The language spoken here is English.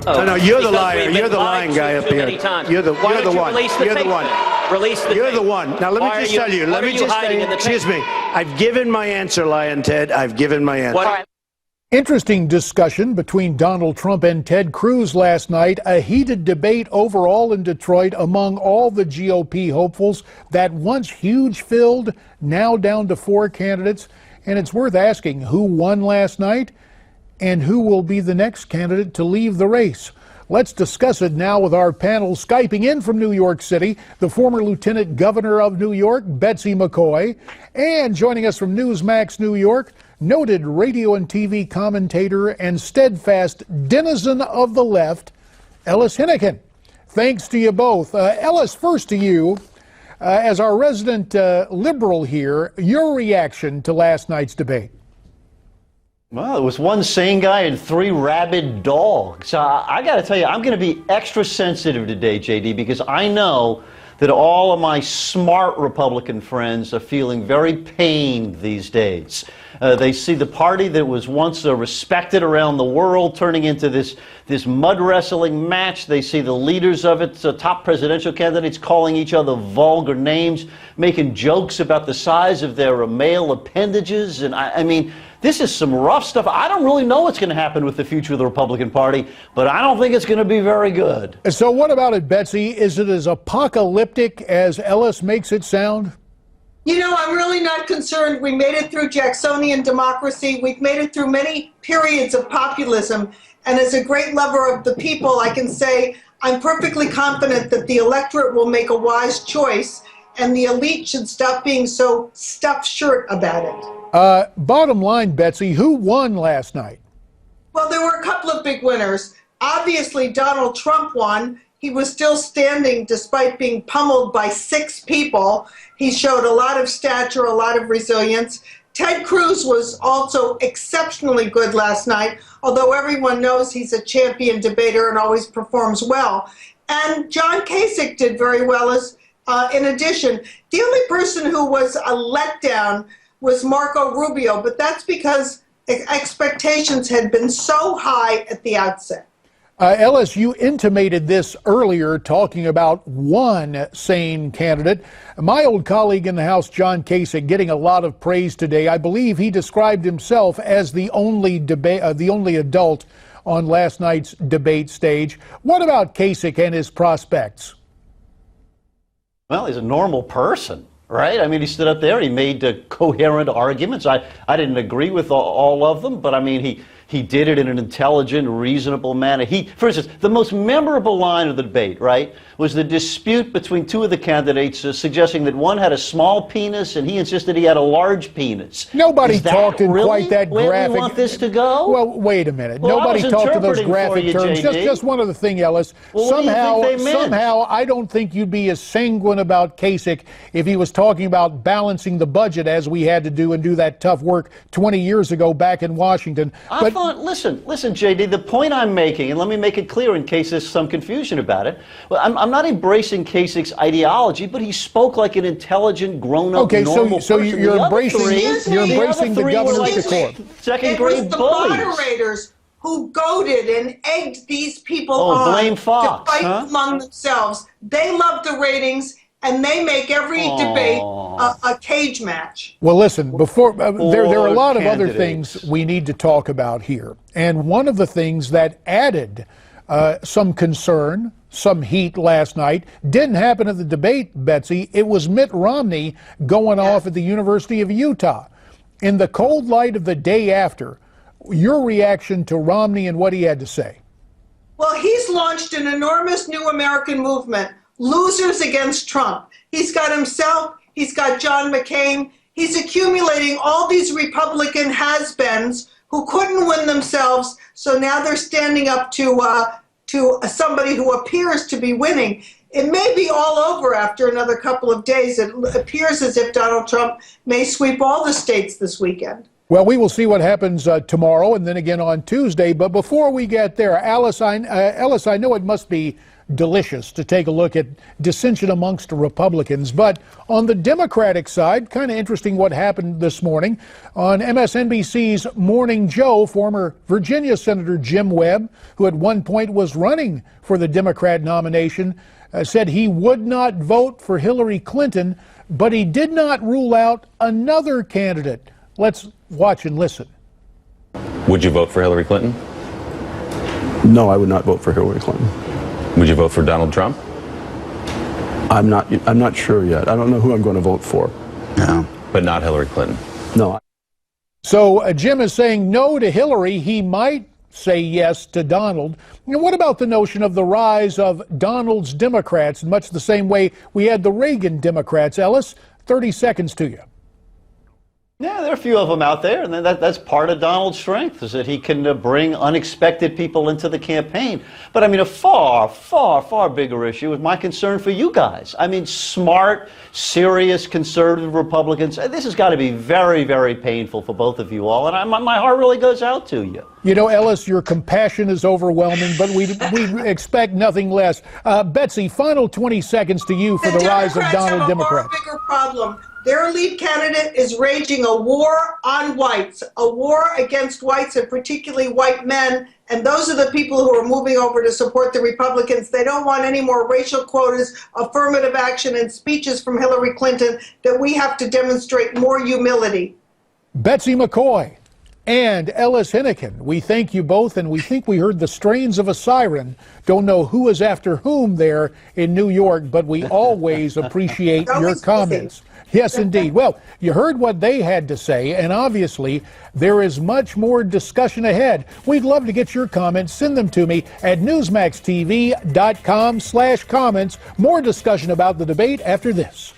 No, you're the liar. You're the lying guy up here. You're the one. You're the one. Release the You're tape. the one. Now, let me just tell you. Let me just say, excuse me. I've given my answer, Lion Ted. I've given my answer. Interesting discussion between Donald Trump and Ted Cruz last night. A heated debate overall in Detroit among all the GOP hopefuls. That once huge field, now down to 4 candidates. And it's worth asking who won last night and who will be the next candidate to leave the race. Let's discuss it now with our panel. Skyping in from New York City, the former Lieutenant Governor of New York, Betsy McCaughey, and joining us from Newsmax New York, noted radio and TV commentator and steadfast denizen of the left, Ellis Henican. Thanks to you both. Ellis, first to you. As our resident liberal here, your reaction to last night's debate? Well, it was one sane guy and 3 rabid dogs. I got to tell you, I'm going to be extra sensitive today, JD, because I know that all of my smart Republican friends are feeling very pained these days. They see the party that was once respected around the world turning into this mud wrestling match. They see the leaders of it, top presidential candidates, calling each other vulgar names, making jokes about the size of their male appendages. And I mean, this is some rough stuff. I don't really know what's going to happen with the future of the Republican Party, but I don't think it's going to be very good. So what about it, Betsy? Is it as apocalyptic as Ellis makes it sound? You know, I'm really not concerned. We made it through Jacksonian democracy. We've made it through many periods of populism. And as a great lover of the people, I can say I'm perfectly confident that the electorate will make a wise choice, and the elite should stop being so stuffed shirt about it. Bottom line, Betsy, who won last night? Well, there were a couple of big winners. Obviously, Donald Trump won. He was still standing despite being pummeled by 6 people. He showed a lot of stature, a lot of resilience. Ted Cruz was also exceptionally good last night, although everyone knows he's a champion debater and always performs well. And John Kasich did very well in addition. The only person who was a letdown was Marco Rubio, but that's because expectations had been so high at the outset. Ellis, you intimated this earlier, talking about one sane candidate. My old colleague in the House, John Kasich, getting a lot of praise today. I believe he described himself as the only adult on last night's debate stage. What about Kasich and his prospects? Well, he's a normal person, right? I mean, he stood up there, he made coherent arguments. I didn't agree with all of them, but I mean, he did it in an intelligent, reasonable manner. For instance, the most memorable line of the debate, right, was the dispute between 2 of the candidates suggesting that one had a small penis and he insisted he had a large penis. Nobody talked in really quite that graphic. Where do you want this to go? Well, wait a minute. Well, Nobody talked to those graphic terms. Just one other thing, Ellis. Well, somehow, I don't think you'd be as sanguine about Kasich if he was talking about balancing the budget as we had to do and do that tough work 20 years ago back in Washington. Listen, JD, the point I'm making, and let me make it clear in case there's some confusion about it. Well, I'm not embracing Kasich's ideology, but he spoke like an intelligent, grown-up, normal person. Okay, so you're embracing the governor's decorum. Second-grade bullies. It was the moderators who goaded and egged these people on blame Fox, to fight among themselves. They love the ratings, and they make every debate a cage match. Well, listen, there are a lot of other things we need to talk about here. And one of the things that added some concern, some heat last night, didn't happen at the debate, Betsy. It was Mitt Romney going off at the University of Utah. In the cold light of the day after, your reaction to Romney and what he had to say? Well, he's launched an enormous new American movement. Losers against Trump. He's got himself, he's got John McCain, he's accumulating all these Republican has-beens who couldn't win themselves, so now they're standing up to somebody who appears to be winning. It may be all over after another couple of days. It appears as if Donald Trump may sweep all the states this weekend. Well, we will see what happens tomorrow and then again on Tuesday. But before we get there, Ellis, I know it must be delicious to take a look at dissension amongst Republicans. But on the Democratic side, kind of interesting what happened this morning. On MSNBC's Morning Joe, former Virginia Senator Jim Webb, who at one point was running for the Democrat nomination, said he would not vote for Hillary Clinton, but he did not rule out another candidate. Let's watch and listen. Would you vote for Hillary Clinton? No, I would not vote for Hillary Clinton. Would you vote for Donald Trump? I'm not sure yet. I don't know who I'm going to vote for. No. But not Hillary Clinton? No. So Jim is saying no to Hillary. He might say yes to Donald. You know, what about the notion of the rise of Donald's Democrats in much the same way we had the Reagan Democrats? Ellis, 30 seconds to you. Yeah, there are a few of them out there, and that's part of Donald's strength, is that he can bring unexpected people into the campaign. But I mean, a far, far, far bigger issue is my concern for you guys. I mean, smart, serious, conservative Republicans. This has got to be very, very painful for both of you all, and my heart really goes out to you. You know, Ellis, your compassion is overwhelming, but we expect nothing less. Betsy, final 20 seconds to you for the rise of Donald Democrats. Democrats have a far bigger problem. Their lead candidate is raging a war on whites, a war against whites and particularly white men. And those are the people who are moving over to support the Republicans. They don't want any more racial quotas, affirmative action, and speeches from Hillary Clinton, that we have to demonstrate more humility. Betsy McCaughey and Ellis Henican, we thank you both, and we think we heard the strains of a siren. Don't know who is after whom there in New York, but we always appreciate your comments. Yes, indeed. Well, you heard what they had to say, and obviously there is much more discussion ahead. We'd love to get your comments. Send them to me at newsmaxtv.com/comments. More discussion about the debate after this.